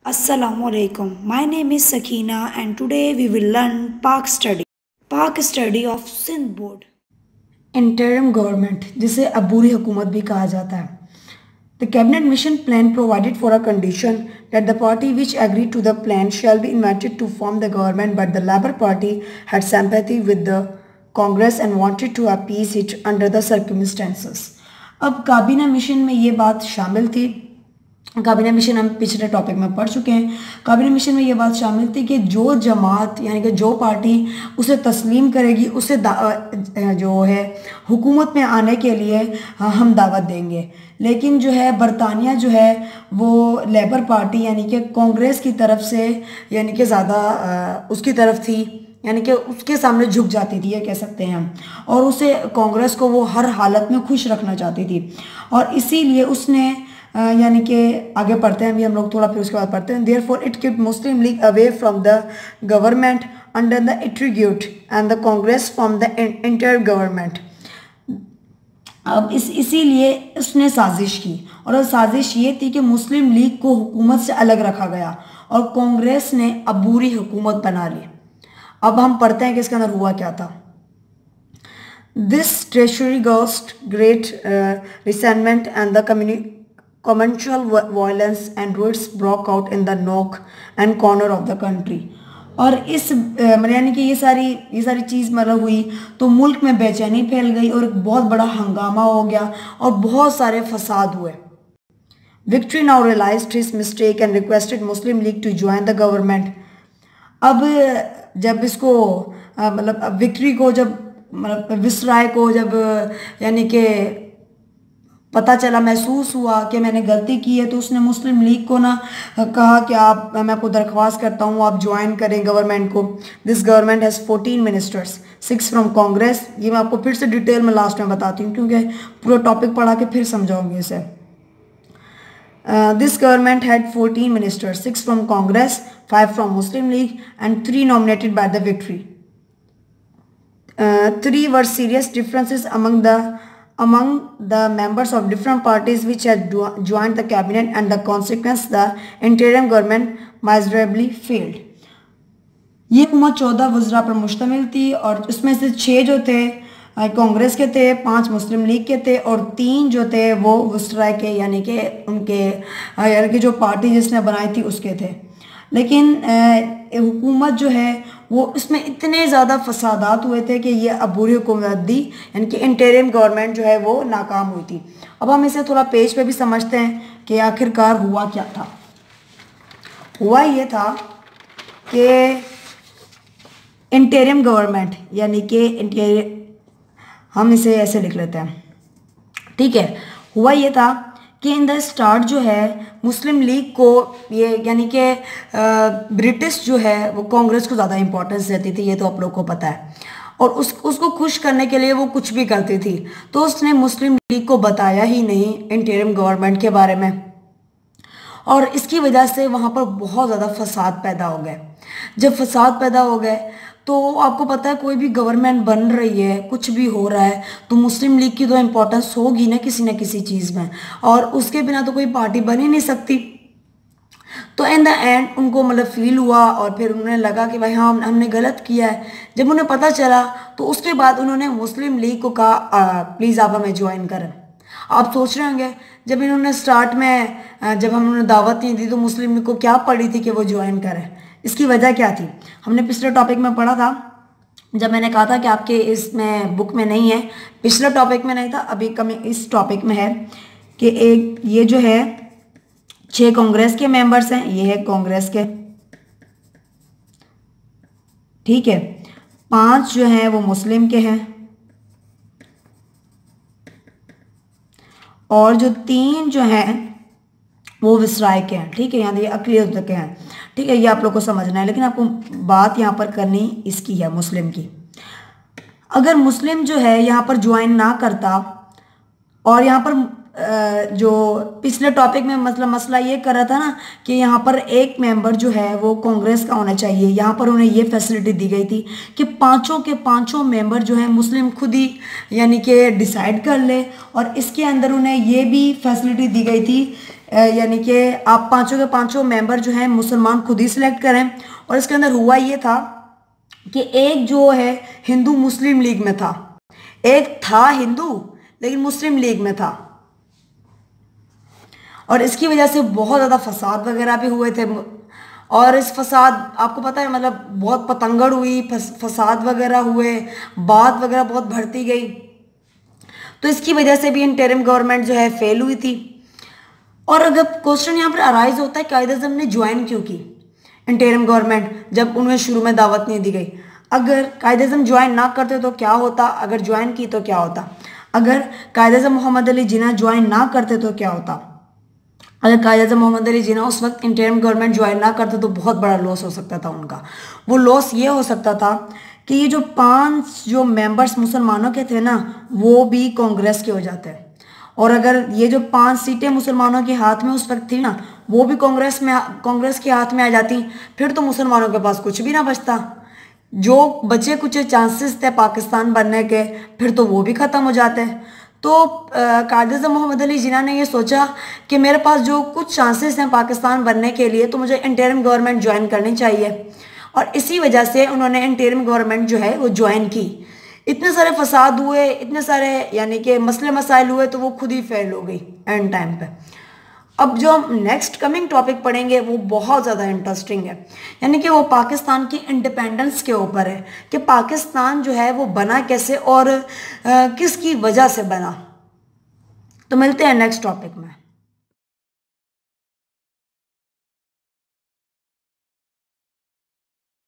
Assalamualaikum. My name is Sakina and today we will learn Pak study. Pak study of Sindh board. Interim government जिसे अबूरी हुकूमत भी कहा जाता है. The cabinet mission plan provided for a condition that the party which agreed to the plan shall be invited to form the government, but the Labour Party had sympathy with the Congress and wanted to appease it under the circumstances. अब काबीना mission में ये बात शामिल थी. काबीना mission हम पिछले टॉपिक में पढ़ चुके हैं. काबीना मिशन में ये बात शामिल थी कि जो जमात यानी कि जो पार्टी उसे तस्लीम करेगी उसे जो है हुकूमत में आने के लिए हम दावत देंगे. लेकिन जो है बरतानिया जो है वो लेबर पार्टी यानी कि कांग्रेस की तरफ से यानी कि ज़्यादा उसकी तरफ थी, यानी कि उसके सामने झुक जाती थी, ये कह सकते हैं हम. और उसे कांग्रेस को वो हर हालत में खुश रखना चाहती थी और इसीलिए उसने यानी कि आगे पढ़ते हैं अभी हम लोग थोड़ा, फिर उसके बाद पढ़ते हैं. Therefore it kept Muslim league away from the government under the attribute and the Congress from the inter government. अब इसीलिए उसने साजिश की और साजिश ये थी कि मुस्लिम लीग को हुकूमत से अलग रखा गया और कांग्रेस ने अबूरी हुकूमत बना ली. अब हम पढ़ते हैं कि इसके अंदर हुआ क्या था. This treasury ghost great resentment and the commercial violence and riots broke out in the nook and corner of the country. और इस यानी कि ये सारी चीज़ मतलब हुई तो मुल्क में बेचैनी फैल गई और एक बहुत बड़ा हंगामा हो गया और बहुत सारे फसाद हुए. Victory now realised his mistake and requested Muslim League to join the government. अब जब इसको मतलब विक्ट्री को जब मतलब विसराय को जब यानी कि पता चला, महसूस हुआ कि मैंने गलती की है, तो उसने मुस्लिम लीग को ना कहा कि मैं आपको दरख्वास्त करता हूँ आप ज्वाइन करें गवर्नमेंट को. This government has 14 ministers, 6 from Congress. ये मैं आपको फिर से डिटेल में लास्ट में बताती हूँ क्योंकि पूरा टॉपिक पढ़ा के फिर समझाऊंगी इसे. This government had 14 ministers, 6 from Congress, 5 from Muslim league and 3 nominated by the victory. 3 were serious differences among the members of different parties which had joined the cabinet, and the consequence the interim government miserably failed. ये हुकूमत 14 वज़रा पर मुश्तमिल थी और उसमें से 6 जो थे कांग्रेस के थे, 5 मुस्लिम लीग के थे और 3 जो थे वो वज़रा के यानी कि उनके यानी कि जो पार्टी जिसने बनाई थी उसके थे. लेकिन हुकूमत जो है वो इसमें इतने ज़्यादा फसादात हुए थे कि ये अबूरी हुकूमत दी यानी कि इंटरिम गवर्नमेंट जो है वो नाकाम हुई थी. अब हम इसे थोड़ा पेज पे भी समझते हैं कि आखिरकार हुआ क्या था. हुआ ये था कि इंटरिम गवर्नमेंट यानी कि हम इसे ऐसे लिख लेते हैं, ठीक है. हुआ ये था कि इन द स्टार्ट जो है मुस्लिम लीग को ये यानी कि ब्रिटिश जो है वो कांग्रेस को ज़्यादा इंपॉर्टेंस देती थी, ये तो आप लोग को पता है. और उसको खुश करने के लिए वो कुछ भी करती थी. तो उसने मुस्लिम लीग को बताया ही नहीं इंटरिम गवर्नमेंट के बारे में और इसकी वजह से वहाँ पर बहुत ज़्यादा फसाद पैदा हो गए. जब फसाद पैदा हो गए तो आपको पता है कोई भी गवर्नमेंट बन रही है, कुछ भी हो रहा है तो मुस्लिम लीग की तो इम्पोर्टेंस होगी ना किसी न किसी चीज़ में, और उसके बिना तो कोई पार्टी बन ही नहीं सकती. तो इन द एंड उनको मतलब फील हुआ और फिर उन्हें लगा कि भाई हाँ हमने गलत किया है. जब उन्हें पता चला तो उसके बाद उन्होंने मुस्लिम लीग को कहा प्लीज़ आप हमें ज्वाइन करें. आप सोच रहे होंगे जब इन्होंने स्टार्ट में जब हमने दावत नहीं दी तो मुस्लिम लीग को क्या पड़ी थी कि वो ज्वाइन करें. इसकी वजह क्या थी हमने पिछले टॉपिक में पढ़ा था, जब मैंने कहा था कि आपके इसमें बुक में नहीं है, पिछले टॉपिक में नहीं था, अभी इस टॉपिक में है कि एक ये जो है 6 कांग्रेस के मेंबर्स हैं, ये है कांग्रेस के, ठीक है. 5 जो हैं वो मुस्लिम के हैं और जो 3 जो हैं वो विसराय के हैं, ठीक है. यहाँ ये अक़लियत के हैं, ठीक है. ये आप लोग को समझना है, लेकिन आपको बात यहाँ पर करनी इसकी है मुस्लिम की. अगर मुस्लिम जो है यहाँ पर ज्वाइन ना करता और यहाँ पर जो पिछले टॉपिक में मसला ये कर रहा था ना कि यहाँ पर एक मेंबर जो है वो कांग्रेस का होना चाहिए, यहाँ पर उन्हें ये फैसिलिटी दी गई थी कि 5 के 5 मेंबर जो है मुस्लिम खुद ही यानी कि डिसाइड कर ले, और इसके अंदर उन्हें ये भी फैसिलिटी दी गई थी यानी कि आप पांचों के पांचों मेंबर जो हैं मुसलमान खुद ही सिलेक्ट करें। और इसके अंदर हुआ ये था कि एक जो है हिंदू मुस्लिम लीग में था, एक था हिंदू लेकिन मुस्लिम लीग में था, और इसकी वजह से बहुत ज़्यादा फसाद वगैरह भी हुए थे। और इस फसाद, आपको पता है मतलब बहुत पतंगड़ हुई, फसाद वगैरह हुए, बात वगैरह बहुत बढ़ती गई। तो इसकी वजह से भी इंटरिम गवर्नमेंट जो है फेल हुई थी। और अगर क्वेश्चन यहाँ पर अराइज होता है कायद-ए-आज़म ने ज्वाइन क्यों की इंटरिम गवर्नमेंट, जब उन्हें शुरू में दावत नहीं दी गई। अगर कायद-ए-आज़म ज्वाइन ना करते तो क्या होता, अगर ज्वाइन की तो क्या होता, अगर कायद-ए-आज़म मोहम्मद अली जिन्ना ज्वाइन ना करते तो क्या होता, अगर कायद-ए-आज़म मोहम्मद अली जिन्ना उस वक्त इंटरिम गवर्नमेंट ज्वाइन ना करते तो बहुत बड़ा लॉस हो सकता था उनका। वो लॉस ये हो सकता था कि ये जो 5 जो मेंबर्स मुसलमानों के थे ना, वो भी कांग्रेस के हो जाते हैं। और अगर ये जो 5 सीटें मुसलमानों के हाथ में उस वक्त थी ना, वो भी कांग्रेस के हाथ में आ जाती, फिर तो मुसलमानों के पास कुछ भी ना बचता। जो बचे कुछ चांसेस थे पाकिस्तान बनने के, फिर तो वो भी ख़त्म हो जाते। तो कायद-ए-आज़म मोहम्मद अली जिन्ना ने ये सोचा कि मेरे पास जो कुछ चांसेस हैं पाकिस्तान बनने के लिए, तो मुझे इंटरिम गवर्नमेंट ज्वाइन करनी चाहिए। और इसी वजह से उन्होंने इंटरिम गवर्नमेंट जो है वो ज्वाइन की। इतने सारे फसाद हुए, इतने सारे यानी कि मसले मसाइल हुए, तो वो खुद ही फेल हो गई एंड टाइम पे। अब जो हम नेक्स्ट कमिंग टॉपिक पढ़ेंगे वो बहुत ज़्यादा इंटरेस्टिंग है, यानी कि वो पाकिस्तान की इंडिपेंडेंस के ऊपर है कि पाकिस्तान जो है वो बना कैसे और किसकी वजह से बना। तो मिलते हैं नेक्स्ट टॉपिक में।